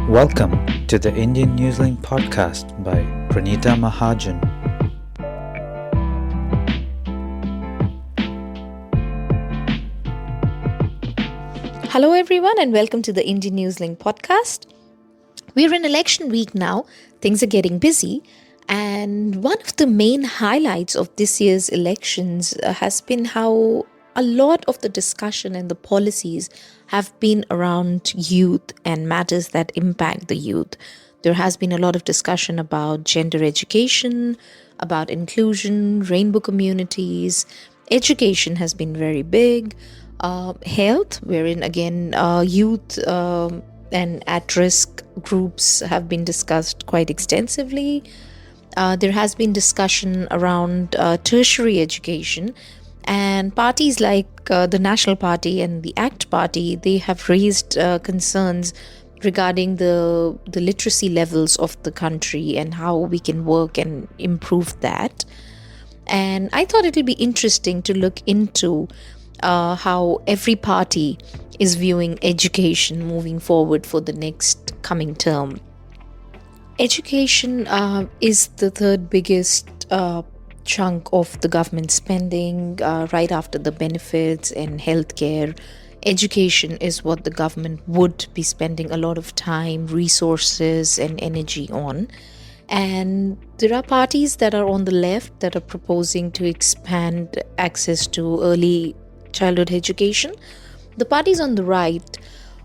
Welcome to the Indian Newslink podcast by Praneeta Mahajan. Hello, everyone, and welcome to the Indian Newslink podcast. We're in election week now. Things are getting busy. And one of the main highlights of this year's elections has been how a lot of the discussion and the policies have been around youth and matters that impact the youth. There has been a lot of discussion about gender education, about inclusion, rainbow communities. Education has been very big. Health, wherein again youth and at-risk groups have been discussed quite extensively. There has been discussion around tertiary education, and parties like the National Party and the ACT Party, they have raised concerns regarding the literacy levels of the country and how we can work and improve that. And I thought it would be interesting to look into how every party is viewing education moving forward for the next coming term. Education is the third biggest chunk of the government spending, right after the benefits and healthcare. Education is what the government would be spending a lot of time, resources, and energy on. And there are parties that are on the left that are proposing to expand access to early childhood education. The parties on the right,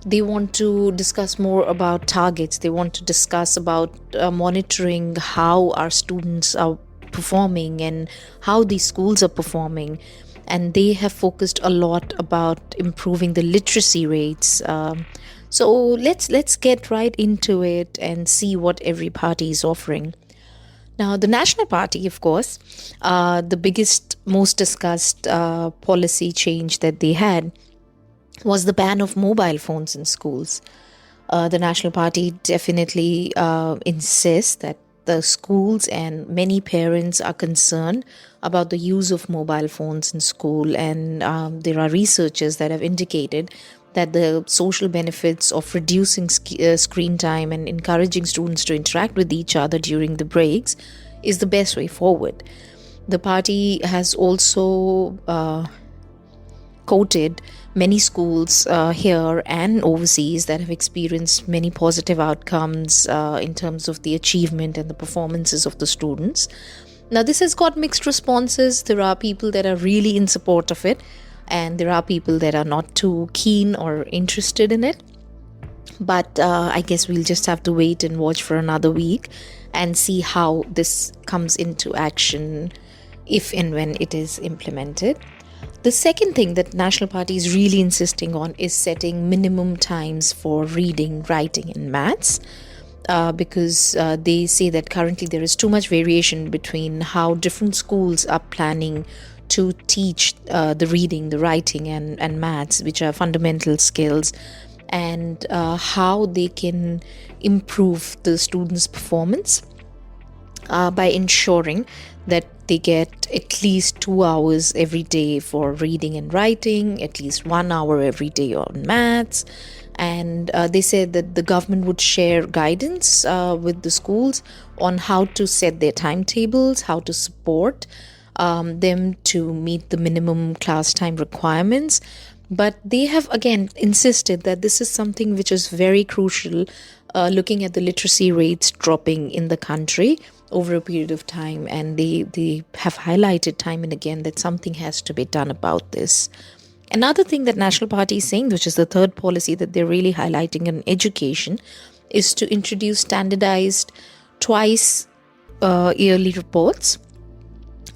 they want to discuss more about targets. They want to discuss about monitoring how our students are performing and how these schools are performing. And they have focused a lot about improving the literacy rates. So let's get right into it and see what every party is offering. Now, the National Party, of course, the biggest, most discussed policy change that they had was the ban of mobile phones in schools. The National Party definitely insists that the schools and many parents are concerned about the use of mobile phones in school, and there are researchers that have indicated that the social benefits of reducing screen time and encouraging students to interact with each other during the breaks is the best way forward. The party has also quoted many schools here and overseas that have experienced many positive outcomes in terms of the achievement and the performances of the students. Now, this has got mixed responses. There are people that are really in support of it, and there are people that are not too keen or interested in it. But I guess we'll just have to wait and watch for another week and see how this comes into action if and when it is implemented. The second thing that National Party is really insisting on is setting minimum times for reading, writing, and maths. Because they say that currently there is too much variation between how different schools are planning to teach the reading, the writing, and maths, which are fundamental skills, and how they can improve the students' performance by ensuring that they get at least 2 hours every day for reading and writing, at least 1 hour every day on maths. And they said that the government would share guidance with the schools on how to set their timetables, how to support them to meet the minimum class time requirements. But they have again insisted that this is something which is very crucial, looking at the literacy rates dropping in the country over a period of time. And they have highlighted time and again that something has to be done about this. Another thing that National Party is saying, which is the third policy that they're really highlighting in education, is to introduce standardized twice yearly reports.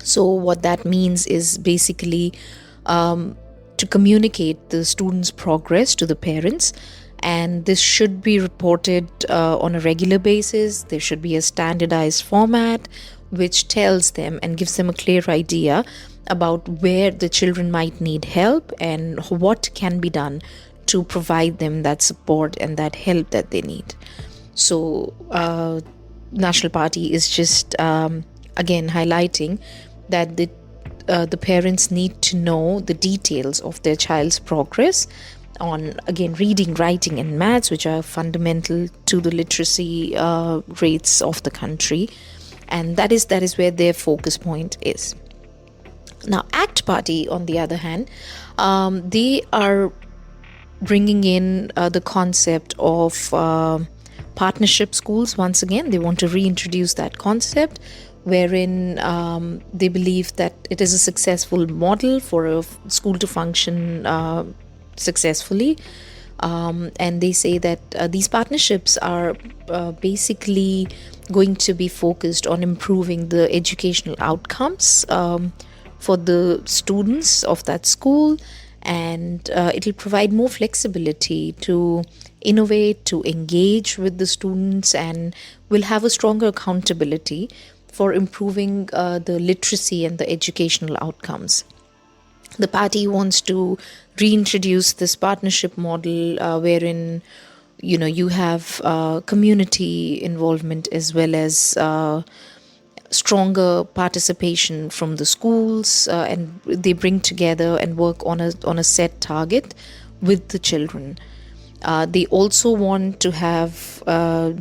So what that means is basically to communicate the students' progress to the parents, and this should be reported on a regular basis. There should be a standardized format which tells them and gives them a clear idea about where the children might need help and what can be done to provide them that support and that help that they need. So National Party is just again highlighting that the parents need to know the details of their child's progress on, again, reading, writing, and maths, which are fundamental to the literacy rates of the country. And that is where their focus point is. Now, ACT Party, on the other hand, they are bringing in the concept of partnership schools. Once again, they want to reintroduce that concept, wherein they believe that it is a successful model for a school to function successfully. And they say that these partnerships are basically going to be focused on improving the educational outcomes for the students of that school, and it'll provide more flexibility to innovate, to engage with the students, and will have a stronger accountability for improving the literacy and the educational outcomes. The party wants to reintroduce this partnership model wherein you have community involvement as well as stronger participation from the schools, and they bring together and work on a set target with the children. They also want to have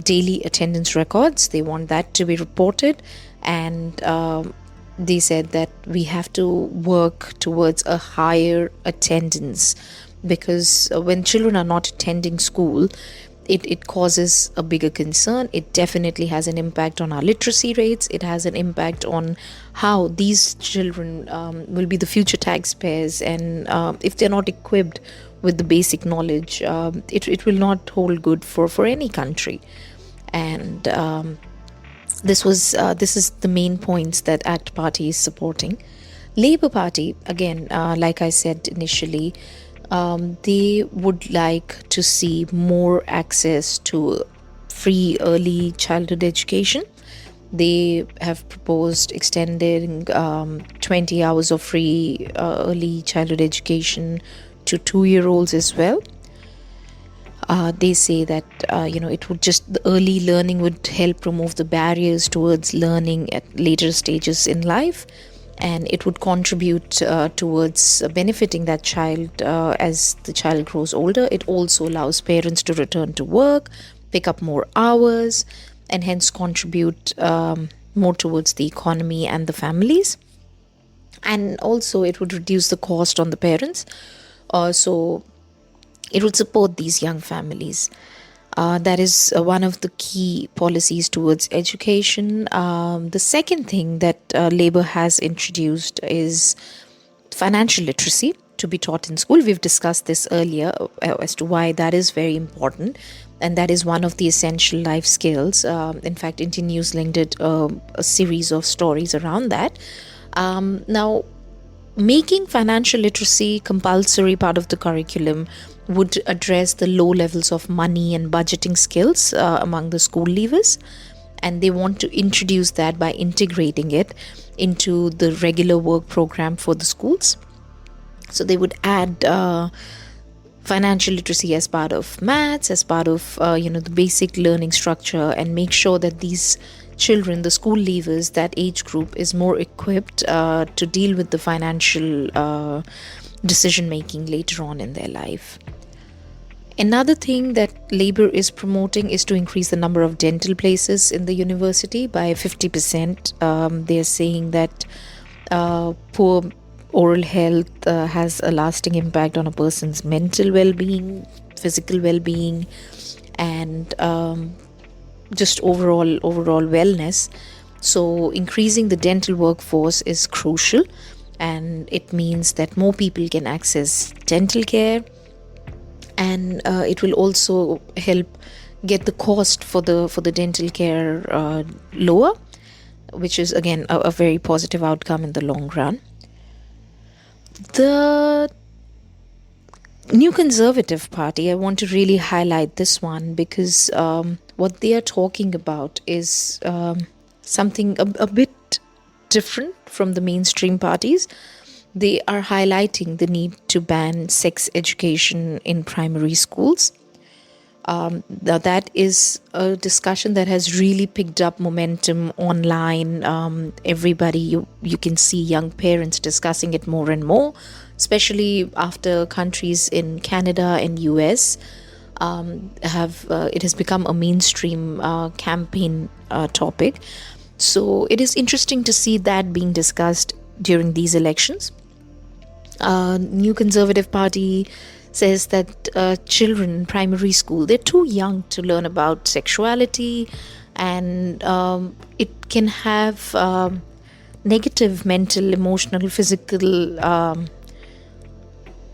daily attendance records. They want that to be reported, and they said that we have to work towards a higher attendance, because when children are not attending school, it causes a bigger concern. It definitely has an impact on our literacy rates. It has an impact on how these children will be the future taxpayers, and if they're not equipped with the basic knowledge, it will not hold good for any country. And this is the main points that ACT Party is supporting. Labour Party, again, like I said initially, they would like to see more access to free early childhood education. They have proposed extending 20 hours of free early childhood education to 2-year-olds as well. They say that it would the early learning would help remove the barriers towards learning at later stages in life, and it would contribute towards benefiting that child as the child grows older. It also allows parents to return to work, pick up more hours, and hence contribute more towards the economy and the families. And also it would reduce the cost on the parents. So it would support these young families. That is one of the key policies towards education. The second thing that Labour has introduced is financial literacy to be taught in school. We've discussed this earlier as to why that is very important, and that is one of the essential life skills. In fact, Indian Newsling did a series of stories around that. Now, making financial literacy compulsory part of the curriculum would address the low levels of money and budgeting skills among the school leavers, and they want to introduce that by integrating it into the regular work program for the schools. So they would add financial literacy as part of maths, as part of the basic learning structure, and make sure that these children, the school leavers, that age group is more equipped to deal with the financial decision making later on in their life. Another thing that Labour is promoting is to increase the number of dental places in the university by 50%. They're saying that poor oral health has a lasting impact on a person's mental well-being, physical well-being, and just overall wellness. So increasing the dental workforce is crucial, and it means that more people can access dental care, and it will also help get the cost for the dental care lower, which is again a very positive outcome in the long run. The New Conservative Party, I want to really highlight this one because what they are talking about is something a bit different from the mainstream parties. They are highlighting the need to ban sex education in primary schools. Now that is a discussion that has really picked up momentum online. Everybody, you can see young parents discussing it more and more. especially after countries in Canada and US have it has become a mainstream campaign topic. So it is interesting to see that being discussed during these elections. New Conservative Party says that children in primary school, they're too young to learn about sexuality, and it can have negative mental, emotional, physical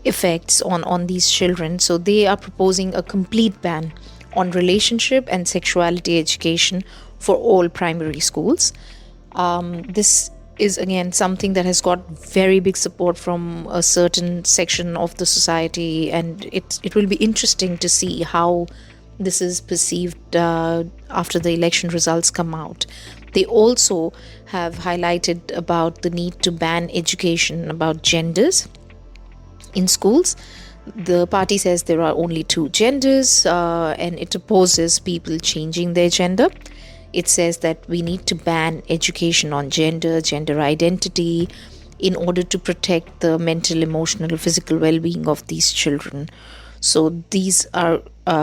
effects on these children. So they are proposing a complete ban on relationship and sexuality education for all primary schools. This is again something that has got very big support from a certain section of the society, and it will be interesting to see how this is perceived after the election results come out. They also have highlighted about the need to ban education about genders in schools. The party says there are only two genders, and it opposes people changing their gender. It says that we need to ban education on gender identity, in order to protect the mental, emotional, physical well being of these children. So these are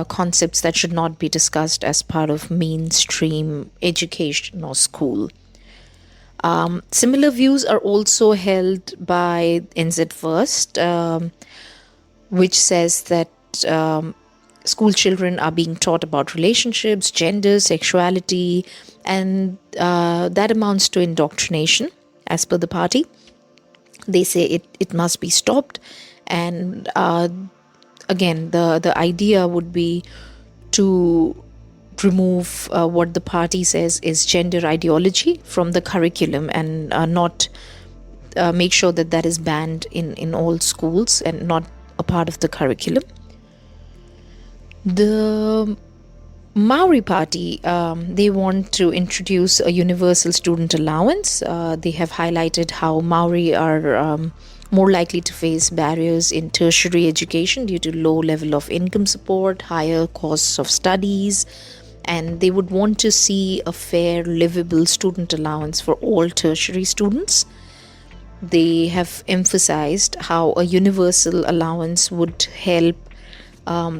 concepts that should not be discussed as part of mainstream education or school. Similar views are also held by NZ First, which says that school children are being taught about relationships, gender, sexuality, and that amounts to indoctrination, as per the party. They say it must be stopped. And again, the idea would be to remove what the party says is gender ideology from the curriculum, and not make sure that that is banned in all schools and not a part of the curriculum. The Maori Party, they want to introduce a universal student allowance. They have highlighted how Maori are more likely to face barriers in tertiary education due to low level of income support, higher costs of studies, and they would want to see a fair, livable student allowance for all tertiary students. They have emphasized how a universal allowance would help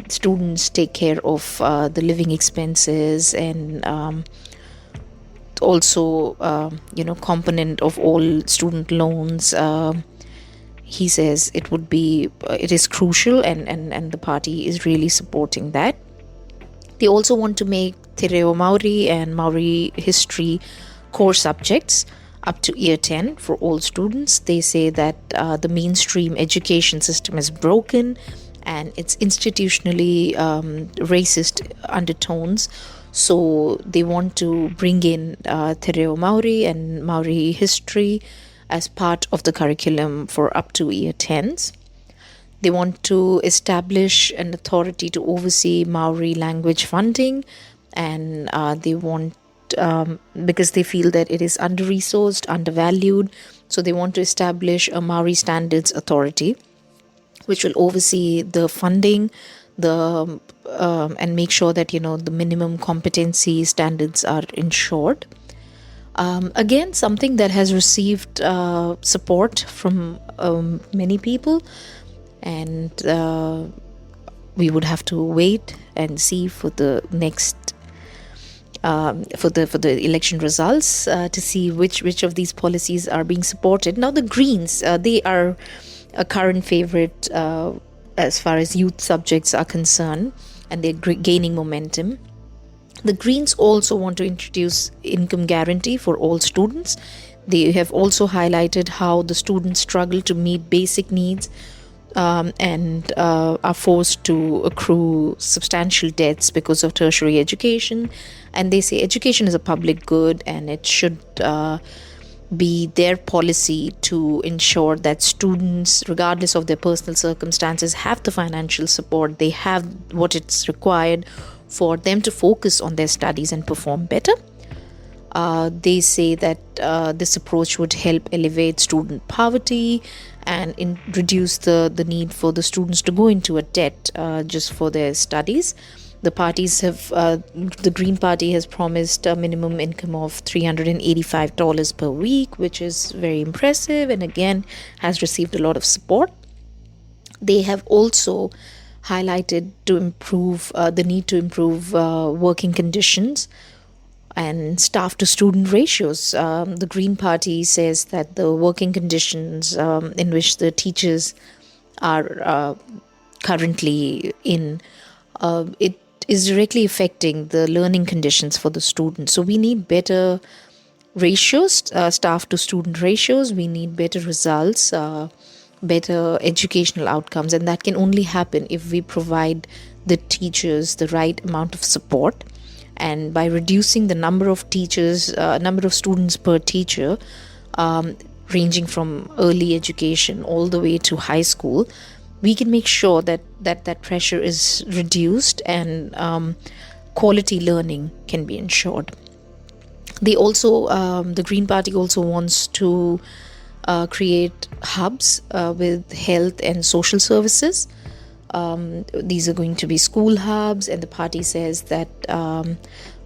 students take care of the living expenses, and also component of all student loans. He says it is crucial, and the party is really supporting that. They also want to make Te Reo Maori and Maori history core subjects up to year 10 for all students. They say that the mainstream education system is broken and it's institutionally racist undertones. So they want to bring in Te Reo Maori and Maori history as part of the curriculum for up to year 10s. They want to establish an authority to oversee Maori language funding, and they want, because they feel that it is under-resourced, undervalued, so they want to establish a Maori Standards Authority, which will oversee the funding, and make sure that the minimum competency standards are ensured. Again, something that has received support from many people, and we would have to wait and see for the next for the election results to see which of these policies are being supported. Now the Greens, they are a current favorite as far as youth subjects are concerned, and they're gaining momentum. The Greens also want to introduce income guarantee for all students. They have also highlighted how the students struggle to meet basic needs, and are forced to accrue substantial debts because of tertiary education. And they say education is a public good, and it should be their policy to ensure that students, regardless of their personal circumstances, have the financial support, they have what it's required for them to focus on their studies and perform better. They say that this approach would help elevate student poverty and reduce the need for the students to go into a debt just for their studies. The Green Party has promised a minimum income of $385 per week, which is very impressive, and again has received a lot of support. They have also highlighted to improve the need to improve working conditions and staff to student ratios. The Green Party says that the working conditions in which the teachers are currently in, it is directly affecting the learning conditions for the students. So we need better ratios, staff to student ratios. We need better results, better educational outcomes, and that can only happen if we provide the teachers the right amount of support. And by reducing the number of teachers, number of students per teacher, ranging from early education all the way to high school, we can make sure that pressure is reduced and quality learning can be ensured. The Green Party also wants to create hubs with health and social services. These are going to be school hubs, and the party says that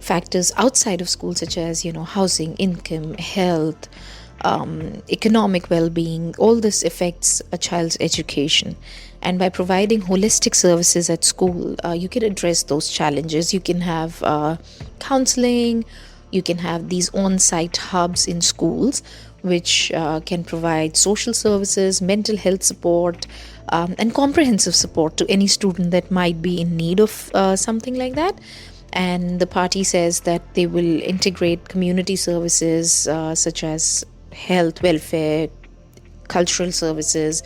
factors outside of school, such as housing, income, health, economic well-being, all this affects a child's education. And by providing holistic services at school, you can address those challenges. You can have counseling, you can have these on-site hubs in schools which can provide social services, mental health support, and comprehensive support to any student that might be in need of something like that. And the party says that they will integrate community services such as health, welfare, cultural services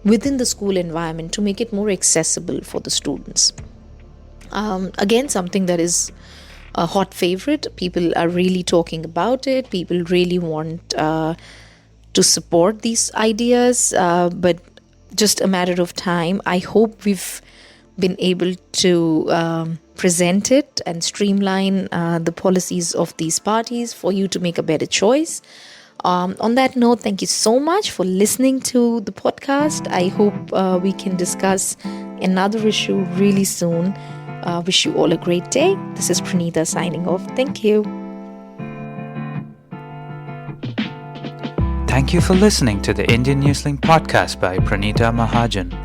within the school environment to make it more accessible for the students. Again, something that is a hot favorite. People are really talking about it. People really want to support these ideas, but just a matter of time. I hope we've been able to present it and streamline the policies of these parties for you to make a better choice. On that note, thank you so much for listening to the podcast. I hope we can discuss another issue really soon. Wish you all a great day. This is Praneeta signing off. Thank you. Thank you for listening to the Indian Newsling podcast by Praneeta Mahajan.